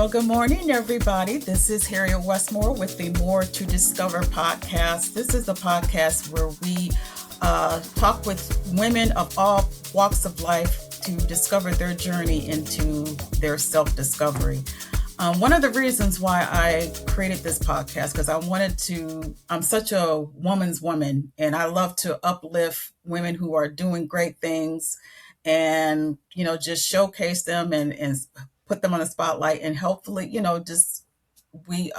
Well, good morning, everybody. This is Harriet Westmore with the More to Discover podcast. This is a podcast where we talk with women of all walks of life to discover their journey into their self-discovery. One of the reasons why I created this podcast, because I'm such a woman's woman, and I love to uplift women who are doing great things and, just showcase them and put them on the spotlight, and hopefully, just we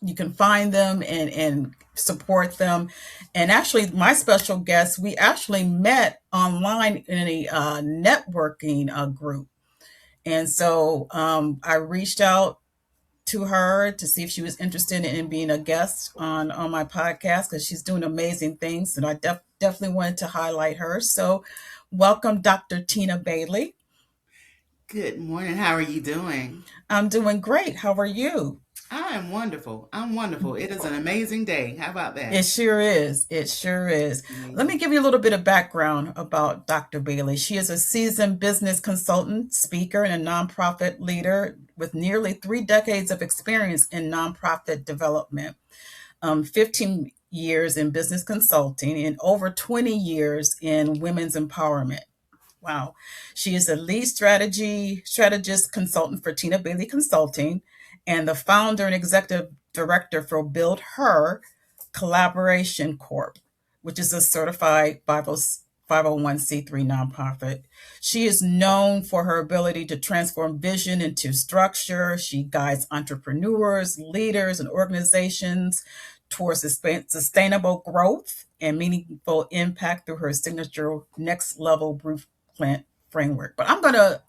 you can find them and support them. And actually, my special guest, we actually met online in a networking group. And so I reached out to her to see if she was interested in being a guest on my podcast, because she's doing amazing things. And I definitely wanted to highlight her. So welcome, Dr. Tina Bailey. Good morning. How are you doing? I'm doing great. How are you? I am wonderful. I'm wonderful. It is an amazing day. How about It that? sure is. It sure is. Let me Amazing. give you a little bit of background about Dr. Bailey. She is a seasoned business consultant, speaker, and a nonprofit leader with nearly 3 decades of experience in nonprofit development, 15 years in business consulting, and over 20 years in women's empowerment. Wow. She is the lead strategist consultant for Tina Bailey Consulting and the founder and executive director for BuildHER Collaboration Corp, which is a certified 501c3 nonprofit. She is known for her ability to transform vision into structure. She guides entrepreneurs, leaders, and organizations towards sustainable growth and meaningful impact through her signature next level blueprint framework. But I'm gonna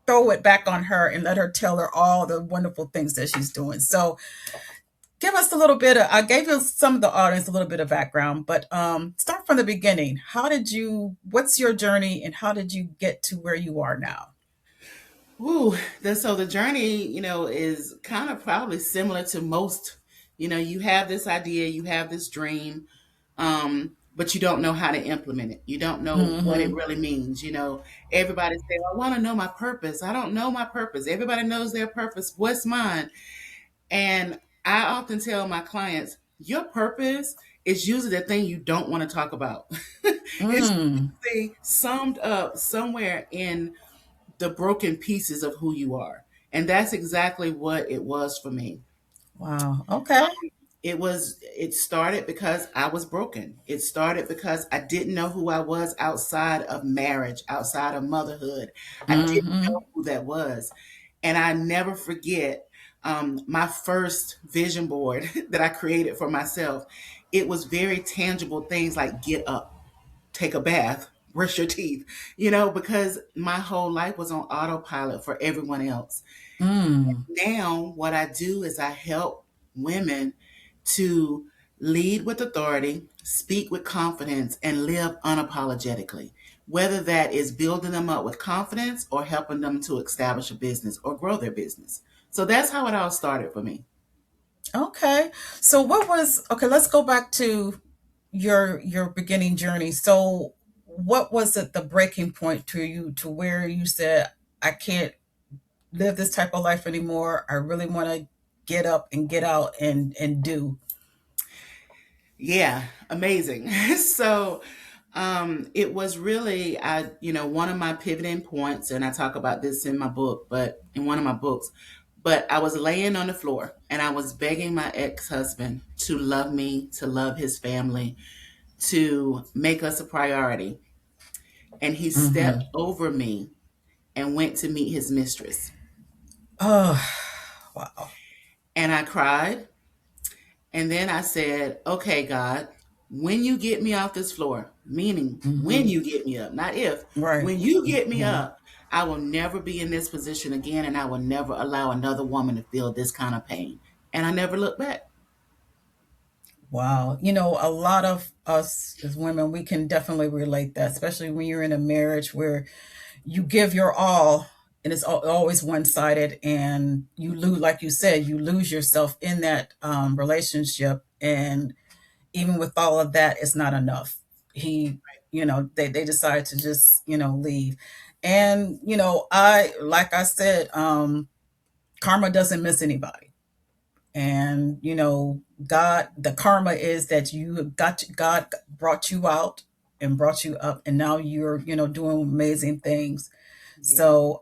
throw it back on her and let her tell her all the wonderful things that she's doing. So give us a little bit of, I gave you some of the audience a little bit of background, but start from the beginning. What's your journey and how did you get to where you are now? Ooh, so the journey, is kind of probably similar to most. You have this idea, you have this dream, but you don't know how to implement it. You don't know what it Mm-hmm. really means. Everybody say, I want to know my purpose. I don't know my purpose. Everybody knows their purpose. What's mine? And I often tell my clients, your purpose is usually the thing you don't want to talk about. It's Mm. usually summed up somewhere in the broken pieces of who you are. And that's exactly what it was for me. Wow. Okay. It started because I was broken. It started because I didn't know who I was outside of marriage, outside of motherhood. I didn't Mm-hmm. know who that was. And I never forget my first vision board that I created for myself. It was very tangible things like get up, take a bath, brush your teeth, because my whole life was on autopilot for everyone else. Mm. Now, what I do is I help women to lead with authority, speak with confidence, and live unapologetically. Whether that is building them up with confidence or helping them to establish a business or grow their business. So that's how it all started for me. Okay. So okay, let's go back to your beginning journey. So what was it the breaking point to you to where you said, I can't live this type of life anymore. I really want to get up and get out and do. Yeah, amazing. So it was really, one of my pivoting points, and I talk about this in my book, but in one of my books, but I was laying on the floor and I was begging my ex-husband to love me, to love his family, to make us a priority. And he stepped Mm-hmm. over me and went to meet his mistress. Oh, wow. And I cried. And then I said, okay, God, when you get me off this floor, meaning when Mm-hmm. you get me up, not if, Right. when you get me Mm-hmm. up, I will never be in this position again and I will never allow another woman to feel this kind of pain. And I never looked back. Wow. A lot of us as women, we can definitely relate that, especially when you're in a marriage where you give your all and it's always one-sided, and you lose, like you said, you lose yourself in that relationship. And even with all of that, it's not enough. He, they decided to just leave. And I like I said, karma doesn't miss anybody. And God, the karma is that God brought you out and brought you up, and now you're doing amazing things. Yeah. So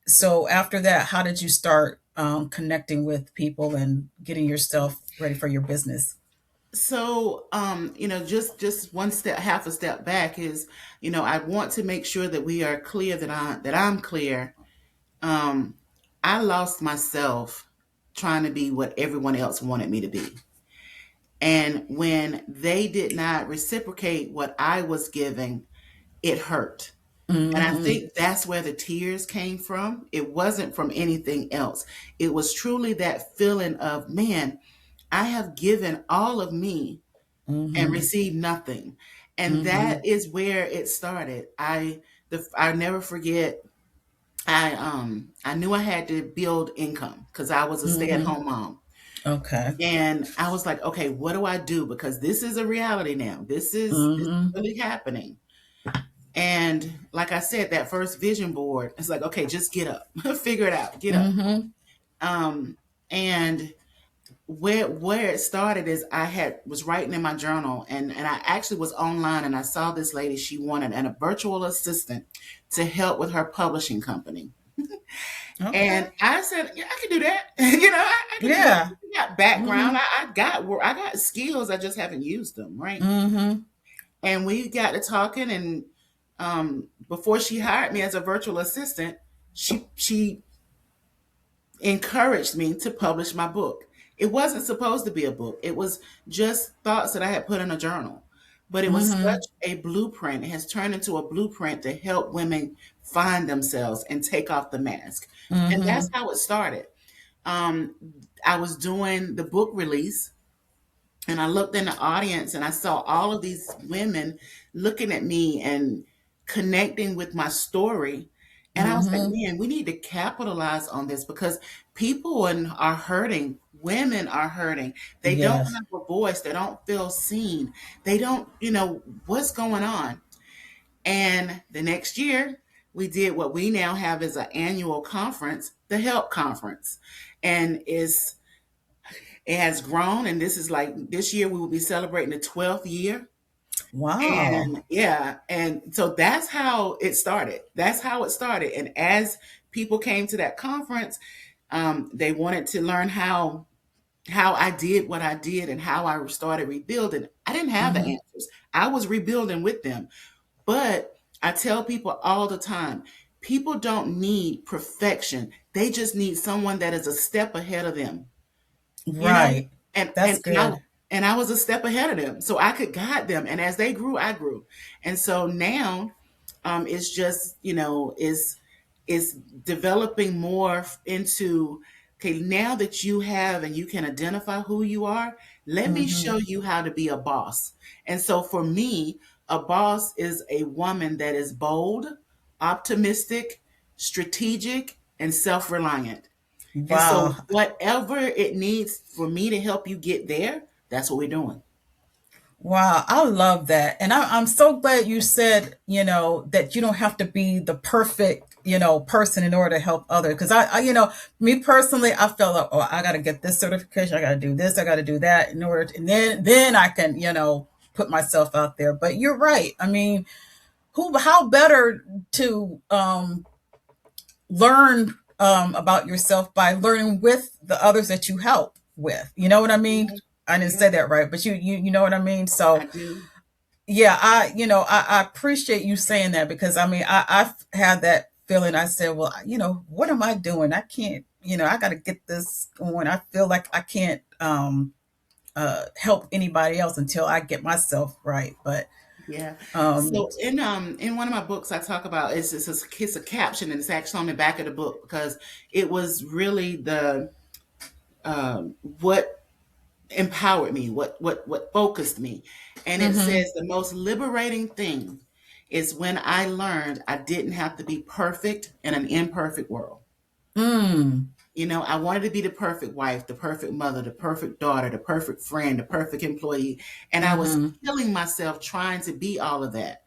so after that, how did you start connecting with people and getting yourself ready for your business? So, just one step, half a step back is, I want to make sure that we are clear, that I'm clear. Um, I lost myself trying to be what everyone else wanted me to be. And when they did not reciprocate what I was giving, it hurt. And I Mm-hmm. think that's where the tears came from. It wasn't from anything else. It was truly that feeling of, man, I have given all of me and Mm-hmm. received nothing. And Mm-hmm. that is where it started. I never forget. I knew I had to build income because I was a Mm-hmm. stay-at-home mom. Okay. And I was like, okay, what do I do? Because this is a reality now. This is Mm-hmm. really happening. And like I said, that first vision board, it's like, okay, just get up, figure it out, get up. Mm-hmm. Um, and where it started is I had was writing in my journal, and I actually was online, and I saw this lady. She wanted a virtual assistant to help with her publishing company. Okay. And I said, yeah, I can do that. I can do that. Yeah. I got background. Mm-hmm. I got skills. I just haven't used them, right? Mm-hmm. And we got to talking, and before she hired me as a virtual assistant, she encouraged me to publish my book. It wasn't supposed to be a book. It was just thoughts that I had put in a journal. But it was Mm-hmm. such a blueprint. It has turned into a blueprint to help women find themselves and take off the mask. And that's Mm-hmm. how it started. Um, I was doing the book release, and I looked in the audience, and I saw all of these women looking at me and connecting with my story. And I was like, Mm-hmm. man, we need to capitalize on this because are hurting. Women are hurting. They don't Yes. have a voice. They don't feel seen. They don't, what's going on. And the next year, we did what we now have as an annual conference, the Help Conference. And it has grown, and this year we will be celebrating the 12th year. Wow. And yeah, and so that's how it started. That's how it started. And as people came to that conference, they wanted to learn how I did what I did and how I started rebuilding. I didn't have the Mm-hmm. answers. I was rebuilding with them. But I tell people all the time, people don't need perfection. They just need someone that is a step ahead of them, you know Right. and That's and and I good. and I was a step ahead of them, so I could guide them, and as they grew, I grew. And so now, it's just, is developing more into, okay, now that you have and you can identify who you are, let me Mm-hmm. show you how to be a boss. And so for me, a boss is a woman that is bold, optimistic, strategic, and self-reliant. And so, Wow. whatever it needs for me to help you get there, that's what we're doing. Wow, I love that. And I'm so glad you said, that you don't have to be the perfect, person in order to help others. Because me personally, I felt like, oh, I got to get this certification. I got to do this. I got to do that in order to, and then I can, put myself out there. But you're right. I mean, how better to learn about yourself by learning with the others that you help with. You know what I mean? Yeah, I didn't yeah, say that right, but you know what I mean. I So do. yeah, I appreciate you saying that because I mean I've had that feeling. I said, well, what am I doing? I can't. I got to get this going. I feel like I can't help anybody else until I get myself right. But Yeah. um, So in one of my books, I talk about it's a caption, and it's actually on the back of the book because it was really the what empowered me, what focused me, and it mm-hmm, says the most liberating thing is when I learned I didn't have to be perfect in an imperfect world. mm, I wanted to be the perfect wife, the perfect mother, the perfect daughter, the perfect friend, the perfect employee. And I was Mm-hmm. killing myself trying to be all of that.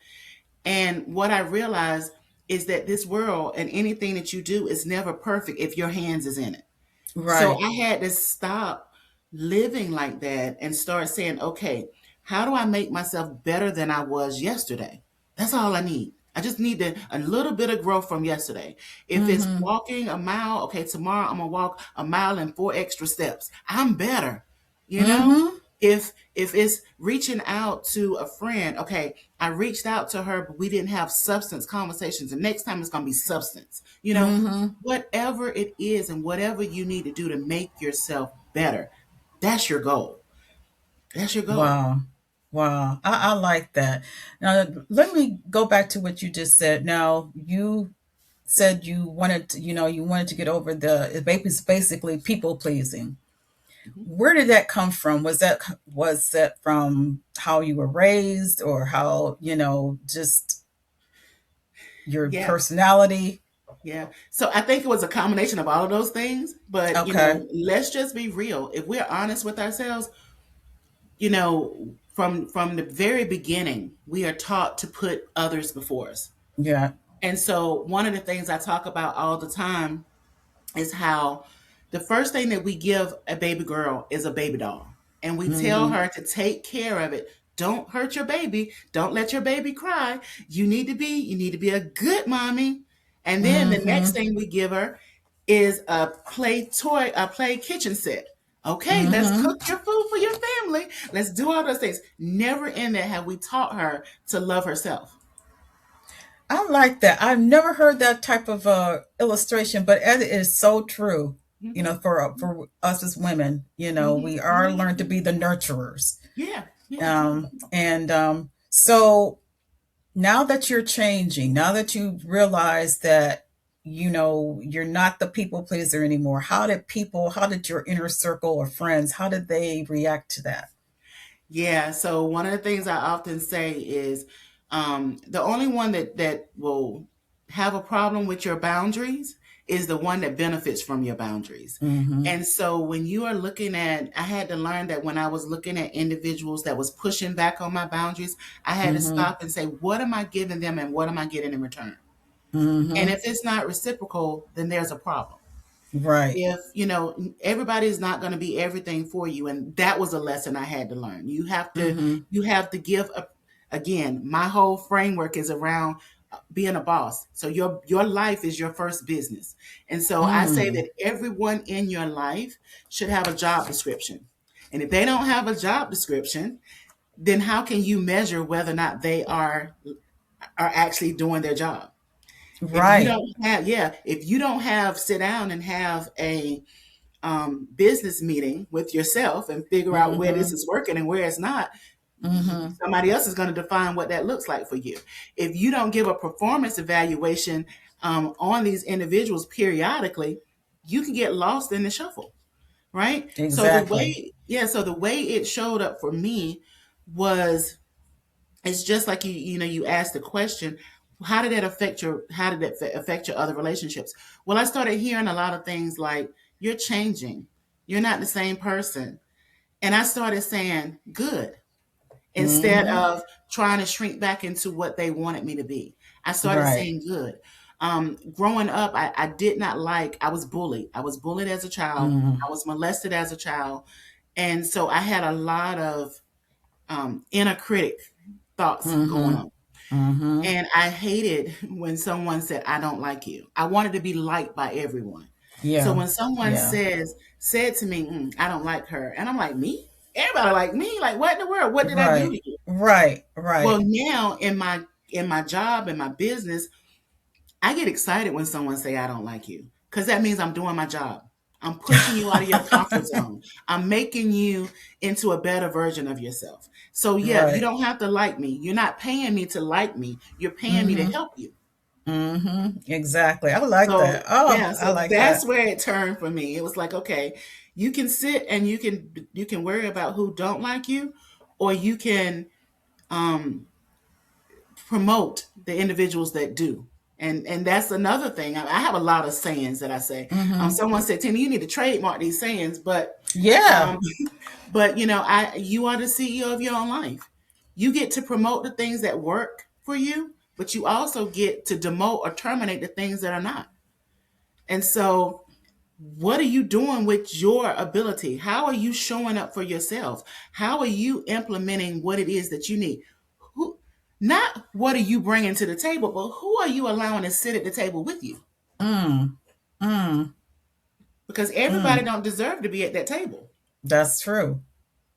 And what I realized is that this world and anything that you do is never perfect if your hands is in it. So Right. I had to stop living like that and start saying, okay, how do I make myself better than I was yesterday? That's all I need. I just need a little bit of growth from yesterday. If it's Mm-hmm. walking a mile, okay, tomorrow I'm gonna walk a mile and 4 extra steps. I'm better, you know? Mm-hmm. If it's reaching out to a friend, okay, I reached out to her, but we didn't have substance conversations. And next time it's gonna be substance. Mm-hmm. Whatever it is and whatever you need to do to make yourself better, that's your goal. That's your goal. Wow. Wow. I like that. Now, let me go back to what you just said. Now, you said you wanted to, you wanted to get over it's basically people pleasing. Mhm. Where did that come from? Was that from how you were raised, or how, just your Yeah, personality? yeah. So I think it was a combination of all of those things. But Okay. let's just be real. If we're honest with ourselves, from the very beginning, we are taught to put others before us. Yeah. And so one of the things I talk about all the time is how the first thing that we give a baby girl is a baby doll. And we tell Mm-hmm. her to take care of it. Don't hurt your baby. Don't let your baby cry. You need to be a good mommy. And then the next Mm-hmm. thing we give her is a play kitchen set. Okay, let's Mm-hmm. cook your food for your family. Let's do all those things. Never in there have we taught her to love herself. I like that. I've never heard that type of illustration, but it is so true. Hmm. For us as women, Hmm. we are Hmm. learned to be the nurturers. Yeah, yeah, yeah. And so now that you're changing, now that you realize that, you're not the people pleaser anymore, how did your inner circle of friends, how did they react to that? Yeah, so one of the things I often say is the only one that will have a problem with your boundaries is the one that benefits from your boundaries. Mm-hmm. And so when you are looking at, I had to learn that when I was looking at individuals that was pushing back on my boundaries, I had to Mm-hmm. stop and say, what am I giving them and what am I getting in return? And Mm-hmm. if it's not reciprocal, then there's a problem. Right. If everybody's not going to be everything for you, and that was a lesson I had to learn. Mm-hmm. You have to give up. Again, my whole framework is around being a boss. So your life is your first business. And so I say Mm. that everyone in your life should have a job description. And if they don't have a job description, then how can you measure whether or not they are actually doing their job? If you Right. don't have, yeah, if you don't have sit down and have a business meeting with yourself and figure out where this Mm-hmm. is working and where it's not, Mm-hmm. somebody else is going to define what that looks like for you. If you don't give a performance evaluation on these individuals periodically, you can get lost in the shuffle, right? Exactly. So the way it showed up for me was, it's just like you asked the question, how did that affect your other relationships? Well, I started hearing a lot of things like, you're changing, you're not the same person. And I started saying good instead Mm-hmm. of trying to shrink back into what they wanted me to be. I started Right. saying good. Growing up, I did not like, I was bullied. I was bullied as a child. Mm-hmm. I was molested as a child. And so I had a lot of inner critic thoughts going Mm-hmm. on. Mm-hmm. And I hated when someone said, I don't like you. I wanted to be liked by everyone. So Yeah. when someone Yeah. said to me, I don't like her, and I'm like, me? Everybody like me? Like, what in the world? What did I do Right. to you? Right. Well, Right. now in my job, in my business, I get excited when someone say I don't like you, because that means I'm doing my job. I'm pushing you out of your comfort zone. I'm making you into a better version of yourself. So yeah, you Right. don't have to like me. You're not paying me to like me. You're paying me to Mm-hmm. help you. Mm-hmm. Exactly. I like that. So Oh, yeah, I so like that's that. where it turned for me. It was like, okay, you can sit and you can worry about who don't like you, or you can um promote the individuals that do. And that's another thing. I have a lot of sayings that I say. Mm-hmm. Someone said, Tina, you need to trademark these sayings, Yeah. um, but you are the CEO of your own life. You get to promote the things that work for you, but you also get to demote or terminate the things that are not. And so, what are you doing with your ability? How are you showing up for yourself? How are you implementing what it is that you need? Who, not what are you bringing to the table, but who are you allowing to sit at the table with you? Mm. Mm. Because everybody Mm. don't deserve to be at that table. That's true.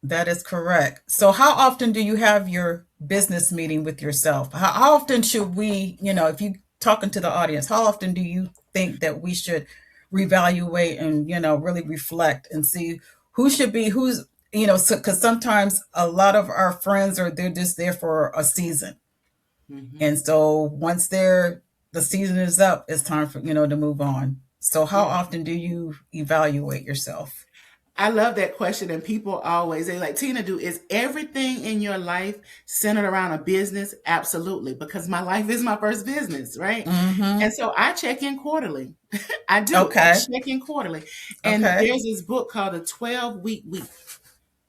That is correct. So, how often do you have your business meeting with yourself? How often should we, if you talking to the audience, how often do you think that we should reevaluate and, really reflect and see who should be, who's, because sometimes a lot of our friends they're just there for a season. Hmm. And so once the season is up, it's time for, to move on. So, how Yeah. often do you evaluate yourself? I love that question. And people always say, like, Tina, is everything in your life centered around a business? Absolutely. Because my life is my first business, right? Mm-hmm. And so I check in quarterly. I do. I Okay. check in quarterly. And Okay. there's this book called The 12-Week Week,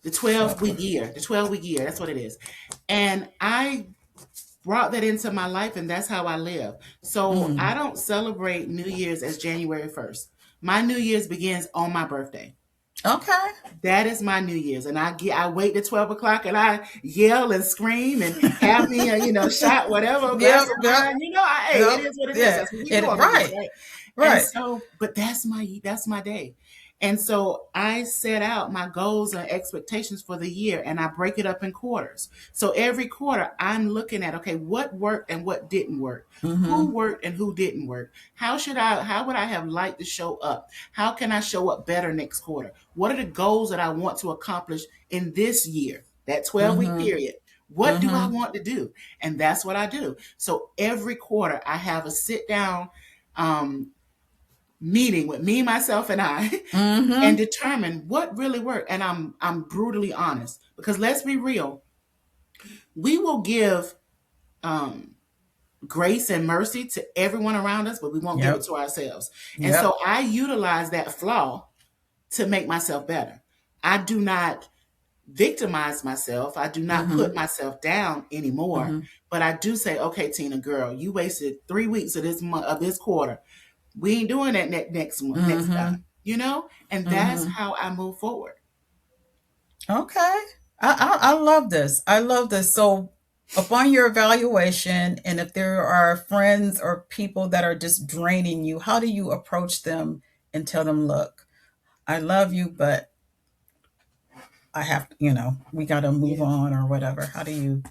the 12-week 12. year, the 12-week year. That's what it is. And I brought that into my life, and that's how I live. So I Mm. don't celebrate New Year's as January 1st. My New Year's begins on my birthday. Okay. That is my New Year's, and I wait to 12 o'clock, and I yell and scream and have me a shot, whatever, glass Yep. of Yep. wine. Hey, it Yep. is what it is. Yeah. That's what we do It on New Year's, right. right? And Right. so, but that's my day. And so I set out my goals and expectations for the year, and I break it up in quarters. So every quarter, I'm looking at, okay, what worked and what didn't work, who Mm-hmm. worked and who didn't work. How would I have liked to show up? How can I show up better next quarter? What are the goals that I want to accomplish in this year, that 12-week Mm-hmm. period? What do I Mm-hmm. want to do? And that's what I do. So every quarter, I have a sit down um, meeting with me, myself, and I, and Mm-hmm. determine what really worked. And I'm brutally honest, because let's be real, we will give um, grace and mercy to everyone around us, but we won't give it Yep. to ourselves. And Yep. so I utilize that flaw to make myself better. I do not victimize myself. I do not put Mm-hmm. myself down anymore. Mm-hmm. But I do say, okay, Tina, girl, you wasted 3 weeks of this month, of this quarter. We ain't doing that next month, next Mm-hmm. time. And that's Mm-hmm. how I move forward. Okay. I love this. I love this. So, upon your evaluation, and if there are friends or people that are just draining you, how do you approach them and tell them, look, I love you, but I have, we got to move Yeah. on or whatever. How do you?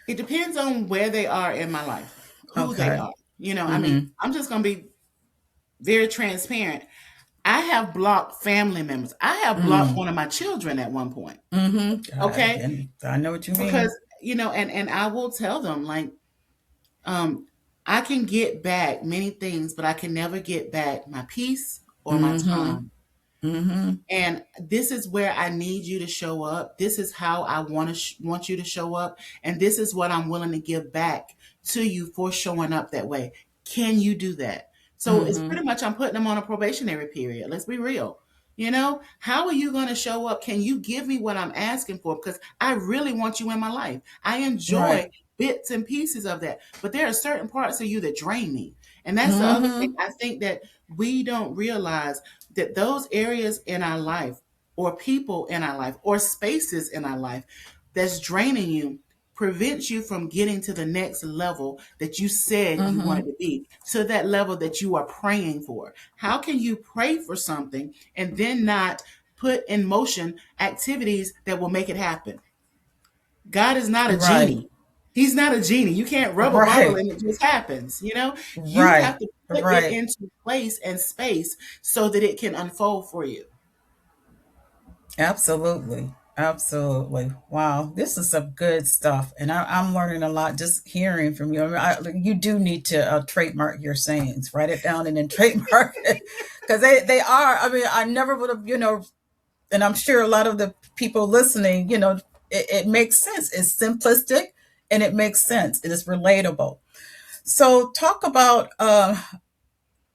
It depends on where they are in my life, who they Okay. are. Mm-hmm. I'm just going to be very transparent. I have blocked family members. I have blocked Mm. one of my children at one point. Mm-hmm. Okay. And I know what you Because, mean. and I will tell them, like, um, I can get back many things, but I can never get back my peace or my Mm-hmm. time. Mm-hmm. And this is where I need you to show up. This is how I want you to show up, and this is what I'm willing to give back to you for showing up that way. Can you do that? So it's Mm-hmm. pretty much I'm putting them on a probationary period. Let's be real. How are you going to show up? Can you give me what I'm asking for? Because I really want you in my life. I enjoy Right. bits and pieces of that, but there are certain parts of you that drain me. And that's the other thing. Mm-hmm. I think that we don't realize that those areas in our life, or people in our life, or spaces in our life that's draining you, prevents you from getting to the next level that you said you wanted Mm-hmm. to be, to that level that you are praying for. How can you pray for something and then not put in motion activities that will make it happen? God is not a Right. genie. He's not a genie. You can't rub a bottle Right. and it just happens. You have Right. to put it Right. into place and space so that it can unfold for you. Absolutely. Absolutely. Wow. This is some good stuff. And I'm learning a lot just hearing from you. You do need to trademark your sayings, write it down and then trademark it. Because they are, I mean, I never would have, and I'm sure a lot of the people listening, it makes sense. It's simplistic and it makes sense. It is relatable. So talk about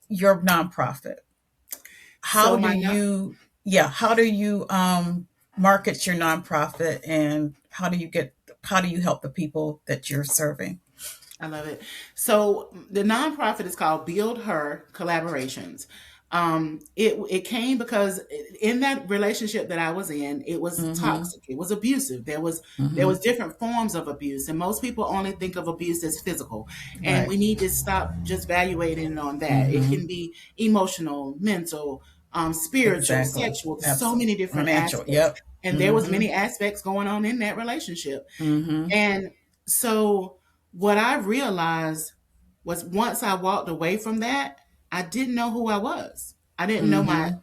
your nonprofit. How So do my no- you, yeah, how do you market your nonprofit, and how do you help the people that you're serving? I love it. So the nonprofit is called Build Her Collaborations. It came because in that relationship that I was in, it was Mm-hmm. toxic. It was abusive. There was Mm-hmm. different forms of abuse, and most people only think of abuse as physical. And Right. we need to stop just valuating on that. It Mm-hmm. can be emotional, mental, spiritual, Exactly. sexual, so Absolutely. many different Financial. aspects. Yep. And there was Mm-hmm. many aspects going on in that relationship. Mm-hmm. And so what I realized was once I walked away from that, I didn't know who I was. I didn't know Mm-hmm.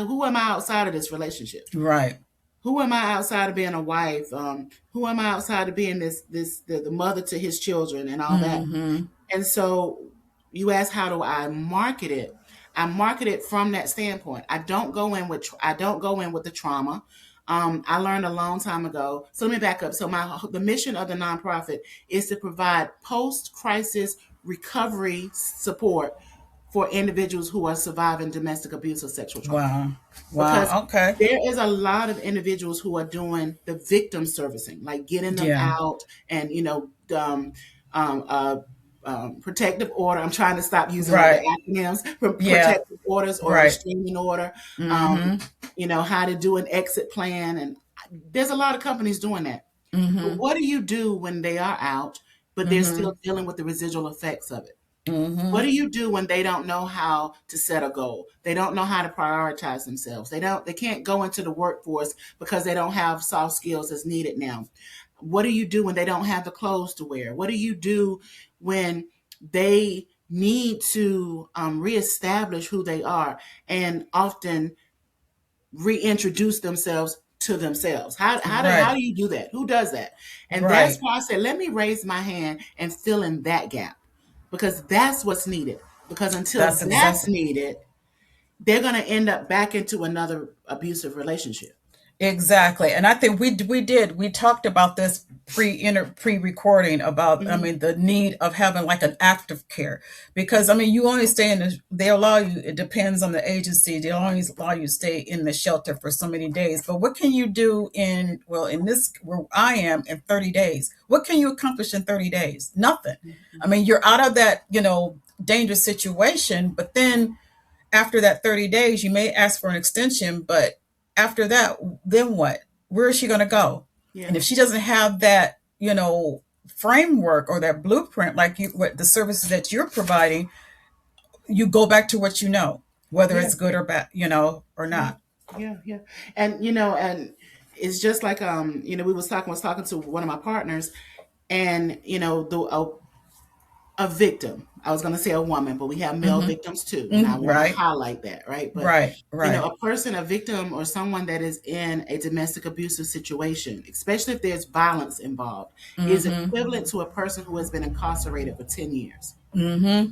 who am I outside of this relationship? Right. Who am I outside of being a wife? Who am I outside of being the mother to his children and all that? Mm-hmm. And so you ask, how do I market it? I market it from that standpoint. I don't go in with the trauma. I learned a long time ago. So let me back up. So the mission of the nonprofit is to provide post crisis recovery support for individuals who are surviving domestic abuse or sexual trauma, Wow. because Wow. Okay. there is a lot of individuals who are doing the victim servicing, like getting them Yeah. out and um, uh, protective order. I'm trying to stop using like the Right. acronyms, Yeah. protective orders or Right. restraining order. Um, Mm-hmm. how to do an exit plan, and there's a lot of companies doing that. But Mm-hmm. what do you do when they are out, but they're Mm-hmm. still dealing with the residual effects of it? What Mm-hmm. do you do when they don't know how to set a goal? They don't know how to prioritize themselves. They can't go into the workforce because they don't have soft skills as needed now. What do you do when they don't have the clothes to wear? What do you do when they need to reestablish who they are and often reintroduce themselves to themselves? How Right. do you do that? Who does that? And that's Right. why I said, let me raise my hand and fill in that gap, because that's what's needed. Because until That's that's exactly. needed, they're going to end up back into another abusive relationship. Exactly. And I think we talked about this pre recording about, I Hmm. mean, the need of having like an active care, because I mean, you only stay in they allow you, it depends on the agency, they only allow you to stay in the shelter for so many days. But what can you do in, well, in this where I am, in 30 days? What can you accomplish in 30 days? Nothing. I mean, you're out of that, dangerous situation, but then after that 30 days, you may ask for an extension, but after that, then what? Where is she going to go? And Yeah, if she doesn't have that, framework or that blueprint, like what the services that you're providing, you go back to what you know, whether yeah, it's good or bad, or yeah, not. yeah, yeah. And it's just like we was talking to one of my partners, and a victim. I was going to say a woman, but we have male Mm-hmm. victims too, and I Mm-hmm. want to Right. highlight that, right? But Right. Right. a person, a victim, or someone that is in a domestic abusive situation, especially if there's violence involved, is Mm-hmm. equivalent to a person who has been incarcerated for 10 years. Mm-hmm.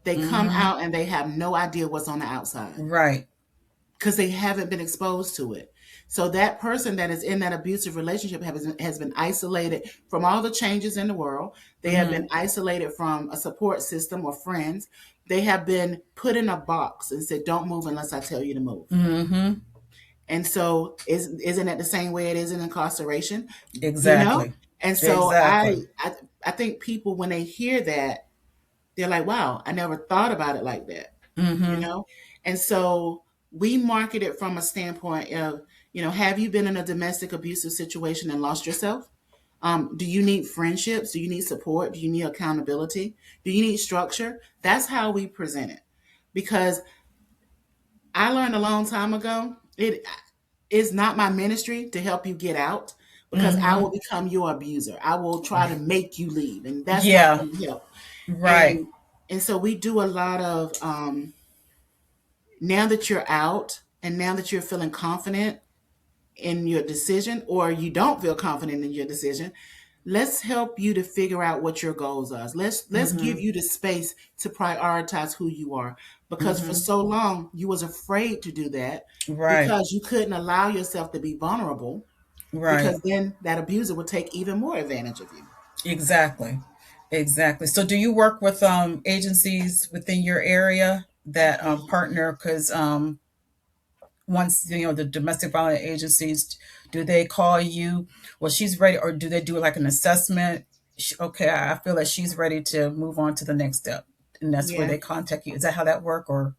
They come Mm-hmm. out and they have no idea what's on the outside Right. because they haven't been exposed to it. So that person that is in that abusive relationship has been isolated from all the changes in the world. They have Mm-hmm. been isolated from a support system or friends. They have been put in a box and said, "Don't move unless I tell you to move." Mm-hmm. And so, isn't that the same way it is in incarceration? You know. Exactly. And so, Exactly. I think people, when they hear that, they're like, "Wow, I never thought about it like that." you Mm-hmm. know? And so we market it from a standpoint of, have you been in a domestic abusive situation and lost yourself? Do you need friendships? Do you need support? Do you need accountability? Do you need structure? That's how we present it. Because I learned a long time ago, it is not my ministry to help you get out, because I Mm-hmm. will become your abuser. I will try to make you leave, and that's not Yeah. going to help. Right. And so we do a lot of now that you're out and now that you're feeling confident in your decision, or you don't feel confident in your decision, let's help you to figure out what your goals are. Let's give Mm-hmm. you the space to prioritize who you are, because for Mm-hmm. so long you was afraid to do that Right. because you couldn't allow yourself to be vulnerable, Right. because then that abuser would take even more advantage of you. Exactly. Exactly. So do you work with agencies within your area that partner? Because once the domestic violence agencies, do they call you? Well, she's ready, or do they do like an assessment? Okay, I feel that she's ready to move on to the next step, and that's where Yeah. they contact you. Is that how that work, or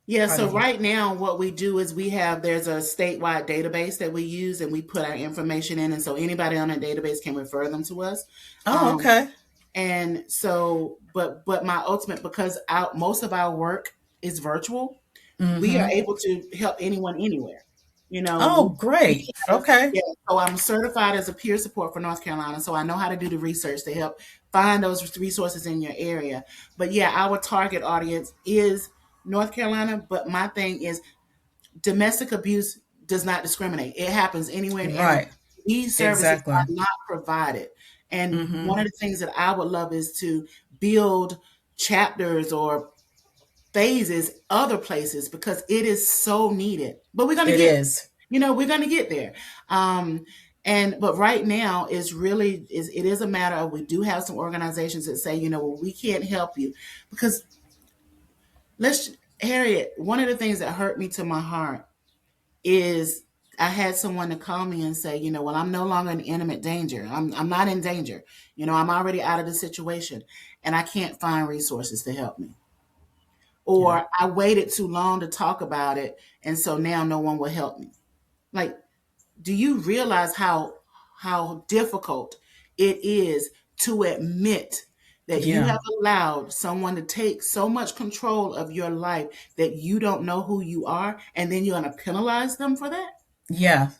Yeah, how do so you? right now what we do is there's a statewide database that we use and we put our information in, and so anybody on that database can refer them to us. Oh, Um, okay. and so, but my ultimate, because most of our work is virtual, we are Mm-hmm. able to help anyone anywhere. You know, Oh, we great. have, Okay. yeah. So I'm certified as a peer support for North Carolina, so I know how to do the research to help find those resources in your area. But yeah, our target audience is North Carolina. But my thing is, domestic abuse does not discriminate. It happens anywhere and everywhere. Right. These services Exactly. are not provided. And Mm-hmm. one of the things that I would love is to build chapters or phases other places because it is so needed. But we're going to It get, is. we're going to get there. Um, but right now it is a matter of, we do have some organizations that say, well, we can't help you because let's Harriet, one of the things that hurt me to my heart is I had someone to call me and say, well, I'm no longer in imminent danger. I'm not in danger. I'm already out of the situation and I can't find resources to help me. Yeah. Or I waited too long to talk about it and so now no one will help me. Like, do you realize how difficult it is to admit that you Yeah. have allowed someone to take so much control of your life that you don't know who you are and then you're going to penalize them for that? Yeah.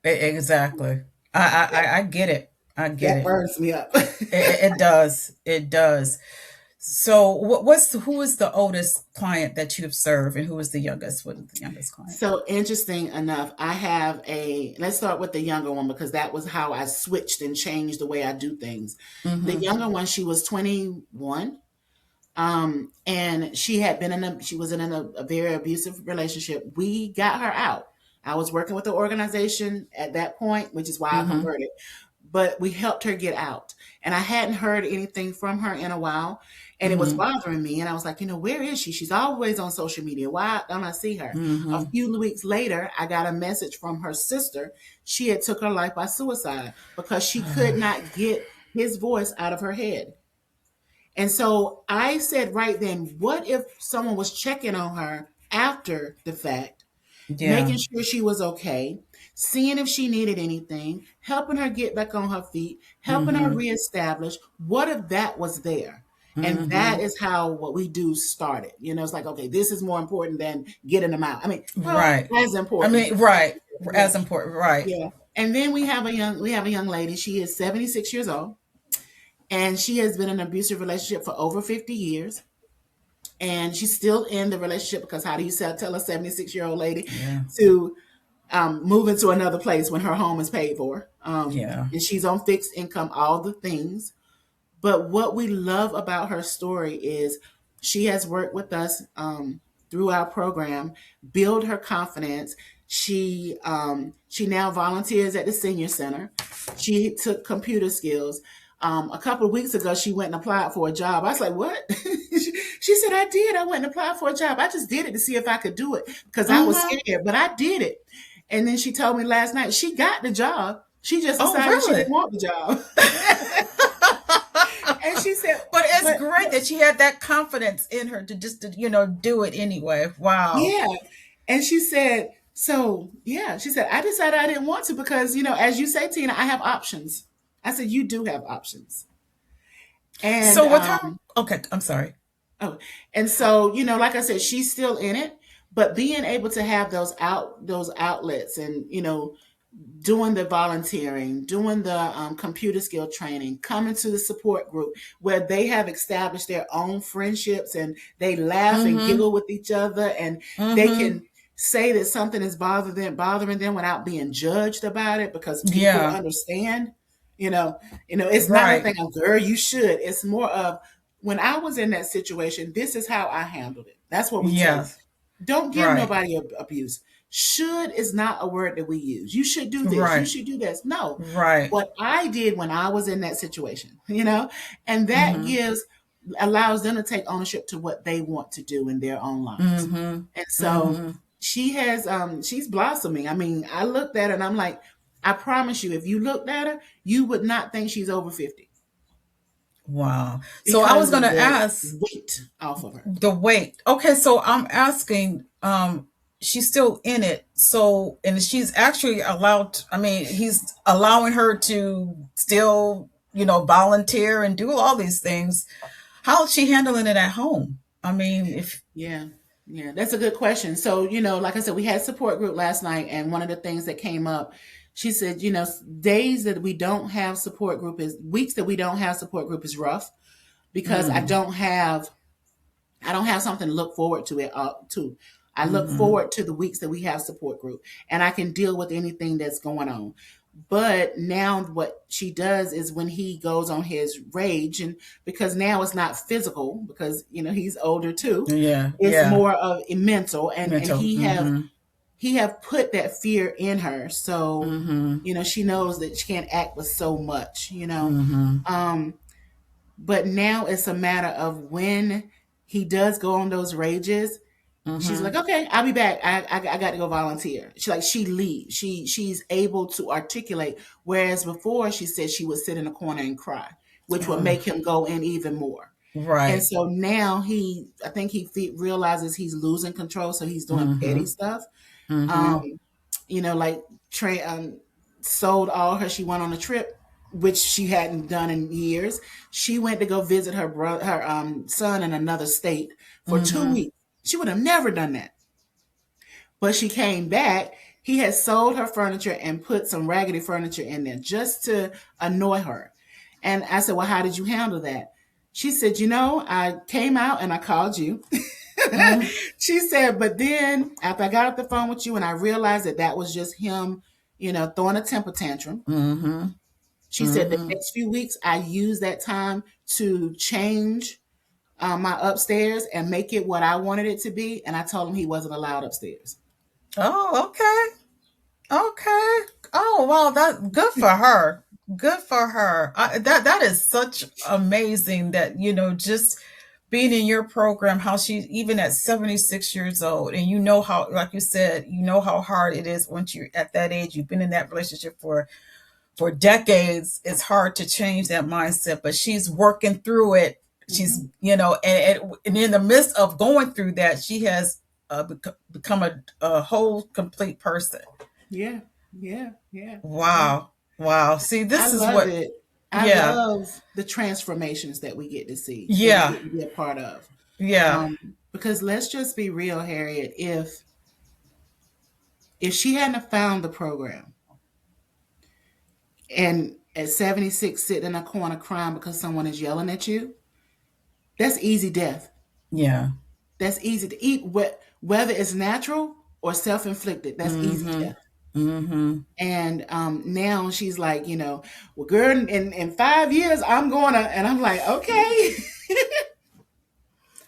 Exactly. I get it. I get That it. burns me up. It does. It does. So, who is the oldest client that you've served, and who is the youngest? What is the youngest client? So interesting enough, let's start with the younger one because that was how I switched and changed the way I do things. The Mm-hmm. younger one, she was 21. And she was in a very abusive relationship. We got her out. I was working with the organization at that point, which is why I Mm-hmm. converted, but we helped her get out. And I hadn't heard anything from her in a while. And it was Mm-hmm. bothering me. And I was like, where is she? She's always on social media. Why don't I see her? A Mm-hmm. few weeks later, I got a message from her sister. She had took her life by suicide because she could not get his voice out of her head. And so I said right then, what if someone was checking on her after the fact, Yeah. making sure she was okay, seeing if she needed anything, helping her get back on her feet, helping her Mm-hmm. reestablish? What if that was there? And Mm-hmm. that is how what we do started. It's like, okay, this is more important than getting them out. I mean, well, Right. as I important. mean, right. Yeah. As important. Right. Yeah. And then we have a young lady. She is 76 years old and she has been in an abusive relationship for over 50 years. And she's still in the relationship because how do you tell a 76-year-old lady Yeah. to move into another place when her home is paid for? Yeah. And she's on fixed income, all the things. But what we love about her story is she has worked with us through our program, build her confidence. She now volunteers at the senior center. She took computer skills. A couple of weeks ago, she went and applied for a job. I was like, "What?" She said, "I did. I went and applied for a job. I just did it to see if I could do it because I was Mm-hmm. scared, but I did it." And then she told me last night she got the job. She just Oh, decided she really? didn't want the job. And she said, But it's but great that she had that confidence in her to just do it anyway. Wow. yeah. And she said, so yeah, she said, I decided I didn't want to because, as you say, Tina, I have options. I said, you do have options. And So with her, okay, I'm sorry. oh, and so, like I said, she's still in it, but being able to have those outlets and, doing the volunteering, doing the computer skill training, coming to the support group where they have established their own friendships and they laugh and Mm-hmm. giggle with each other and they Mm-hmm. can say that something is bothering them without being judged about it because people Yeah. understand. It's not a Right. thing of girl, you should. It's more of when I was in that situation, this is how I handled it. That's what we tell them. Yes. Don't give Right. nobody abuse. Should is not a word that we use. You should do this. You Right. should do this. No, Right. what I did when I was in that situation, and that Mm-hmm. gives allows them to take ownership to what they want to do in their own lives. Mm-hmm. And so Mm-hmm. she's blossoming. I mean, I looked at her and I'm like, I promise you, if you looked at her, you would not think she's over 50 Wow. So I was because going of to the ask weight off of her. the weight. Okay, so I'm asking, she's still in it. So, and she's actually allowed, I mean, he's allowing her to still, volunteer and do all these things. How is she handling it at home? I mean, if, Yeah. Yeah, that's a good question. So, like I said, we had support group last night, and one of the things that came up, she said, days that we don't have support group is weeks that we don't have support group is rough because I mm, don't have something to look forward to it to. I look mm-hmm, forward to the weeks that we have support group and I can deal with anything that's going on. But now what she does is when he goes on his rage, and because now it's not physical because he's older too, yeah, it's yeah, more of a mental, and mental, he have put that fear in her. So mm-hmm, she knows that she can't act with so much. mm-hmm, Um, but now it's a matter of when he does go on those rages, she's mm-hmm. like, okay, I'll be back. I got to go volunteer. She leaves. She's able to articulate. Whereas before she said she would sit in a corner and cry, which would Oh, make him go in even more. And right. so now I think he realizes he's losing control. So he's doing Mm-hmm, petty stuff. mm-hmm, Um, like sold all her. She went on a trip, which she hadn't done in years. She went to go visit her brother, her son in another state for two mm-hmm. weeks. She would have never done that, but she came back. He had sold her furniture and put some raggedy furniture in there just to annoy her. And I said, "Well, how did you handle that?" She said, I came out and I called you. Mm-hmm. She said, but then after I got off the phone with you and I realized that that was just him, throwing a temper tantrum. Mm-hmm. She said the Mm-hmm. next few weeks I used that time to change my upstairs and make it what I wanted it to be. And I told him he wasn't allowed upstairs. Oh, okay. Okay. Oh, wow. That good for her. Good for her. That is such amazing that just being in your program, how she even at 76 years old, and how, like you said, how hard it is once you're at that age. You've been in that relationship for decades. It's hard to change that mindset, but she's working through it. She's Hmm. and in the midst of going through that, she has become a whole complete person. Yeah, yeah, yeah, yeah. Wow. Wow. See, I this is love what, it. I yeah. love the transformations that we get to see, that we Yeah. get to be a part of. Yeah. Um, because let's just be real, Harriet. If she hadn't have found the program and at 76 sitting in a corner crying because someone is yelling at you, that's easy death. Yeah. That's easy to eat. Whether it's natural or self-inflicted, that's easy Mm-hmm. death. Mm-hmm. And now she's like, well, girl, in 5 years, I'm going to, and I'm like, okay.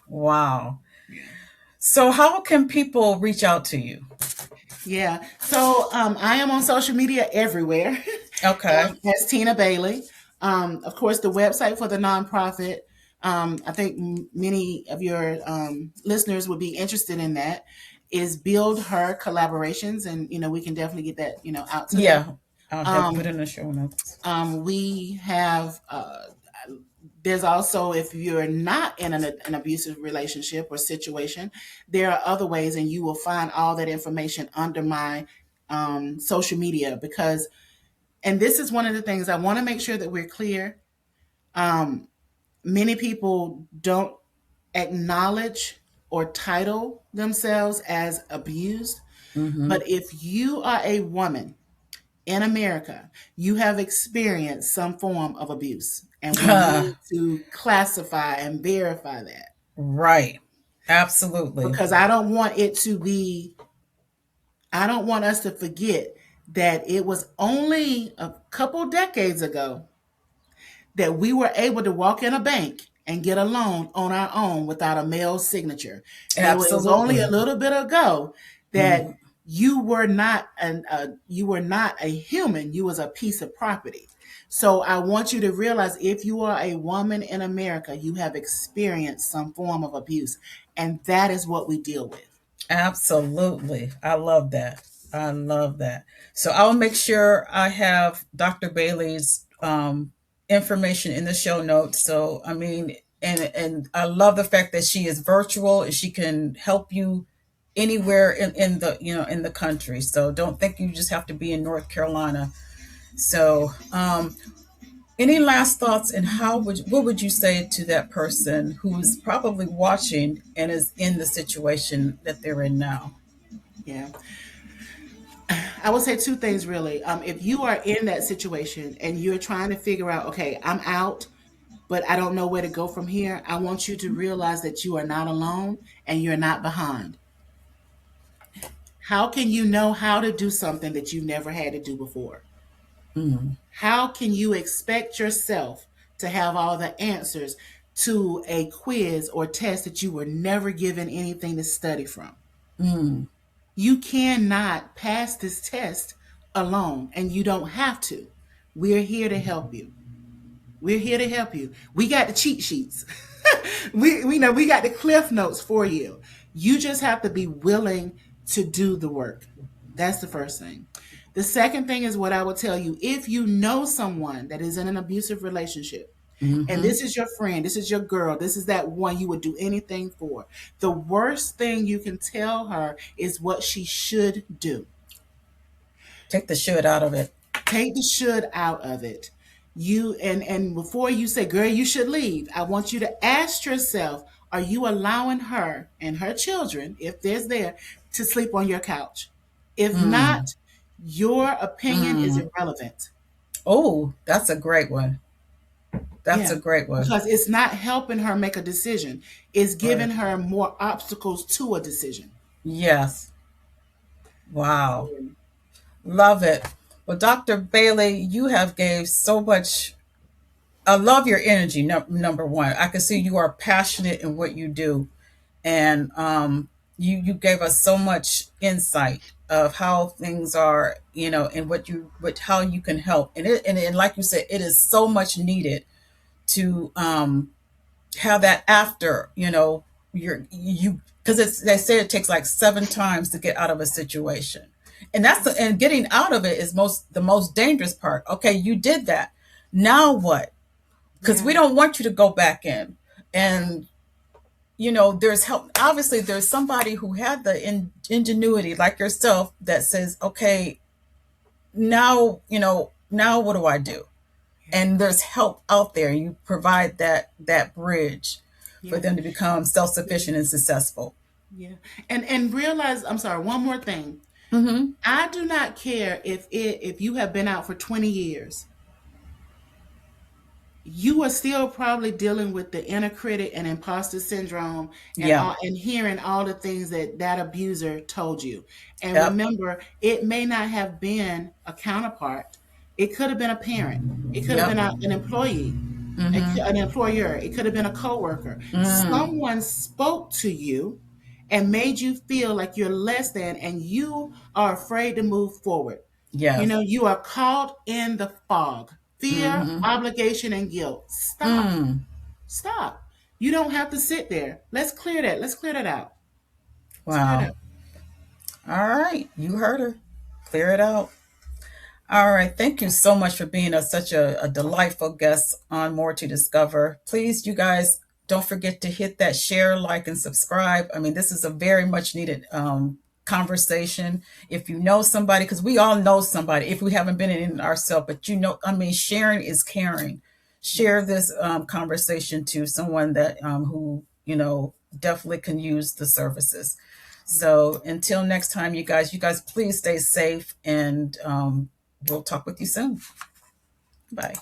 Wow. So how can people reach out to you? Yeah. So I am on social media everywhere Okay. as Tina Bailey. Of course, the website for the nonprofit. I think many of your listeners would be interested in that. Is Build Her Collaborations, and we can definitely get that out to them. Yeah. I'll definitely put Um, it in the show notes. we have. There's also, if you're not in an abusive relationship or situation, there are other ways, and you will find all that information under my social media. Because, and this is one of the things I want to make sure that we're clear. Um, Many people don't acknowledge or title themselves as abused, Mm-hmm. but if you are a woman in America, you have experienced some form of abuse. And we need to classify and verify that Right. Absolutely. because I don't want us to forget that it was only a couple decades ago that we were able to walk in a bank and get a loan on our own without a male signature. It was only a Absolutely. little bit ago Mm-hmm. that you were not a human, you was a piece of property. So I want you to realize, if you are a woman in America, you have experienced some form of abuse, and that is what we deal with. Absolutely. I love that. I love that. So I'll make sure I have Dr. Bailey's information in the show notes. So I mean, and I love the fact that she is virtual and she can help you anywhere in the in the country. So don't think you just have to be in North Carolina. So any last thoughts, and what would you say to that person who is probably watching and is in the situation that they're in now? Yeah. I would say two things really. If you are in that situation and you're trying to figure out, okay, I'm out, but I don't know where to go from here, I want you to realize that you are not alone and you're not behind. How can you know how to do something that you never had to do before? Mm, How can you expect yourself to have all the answers to a quiz or test that you were never given anything to study from? mm, You cannot pass this test alone, and you don't have to. We're here to help you. We're here to help you. We got the cheat sheets. We know we got the cliff notes for you. You just have to be willing to do the work. That's the first thing. The second thing is what I will tell you. If you know someone that is in an abusive relationship, and mm-hmm. this is your friend, this is your girl, this is that one you would do anything for, the worst thing you can tell her is what she should do. Take the should out of it. Take the should out of it. And before you say, girl, you should leave, I want you to ask yourself, are you allowing her and her children, if there's there, to sleep on your couch? If not, Mm, your opinion is mm. irrelevant. Oh, that's a great one. That's Yeah, a great one. because it's not helping her make a decision. It's Right. giving her more obstacles to a decision. Yes. Wow. So, Love it. Well, Dr. Bailey, you have gave so much. I love your energy. Number one, I can see you are passionate in what you do, and you gave us so much insight of how things are, and what how you can help. And like you said, it is so much needed to have that after, you because they say it takes like 7 times to get out of a situation, and and getting out of it is the most dangerous part. Okay, you did that. Now what? Because yeah, we don't want you to go back in. And there's help. Obviously there's somebody who had the ingenuity like yourself that says, okay, now what do I do? yeah, And there's help out there. You provide that bridge for yeah, them to become self-sufficient and successful. yeah. And realize, I'm sorry, one more thing. Mm-hmm. I do not care if you have been out for 20 years. You are still probably dealing with the inner critic and imposter syndrome, and Yeah. hearing all the things that abuser told you. And Yep. remember, it may not have been a counterpart. It could have been a parent. It could have Yep. been an employee, Mm-hmm. an employer. It could have been a coworker. Mm. Someone spoke to you and made you feel like you're less than, and you are afraid to move forward. Yes. You are caught in the fog. Fear, Mm-hmm. obligation, and guilt. Stop. Mm. Stop. You don't have to sit there. Let's clear that. Let's clear that out. Let's clear it Wow. out. All right, you heard her. Clear it out. All right. Thank you so much for being such a delightful guest on More to Discover. Please, you guys, don't forget to hit that share, like, and subscribe. I mean, this is a very much needed conversation. If you know somebody, because we all know somebody, if we haven't been in it ourselves, but I mean, sharing is caring. Share Yes. this conversation to someone that who, definitely can use the services. Yes. So until next time, you guys please stay safe, and we'll talk with you soon. Bye.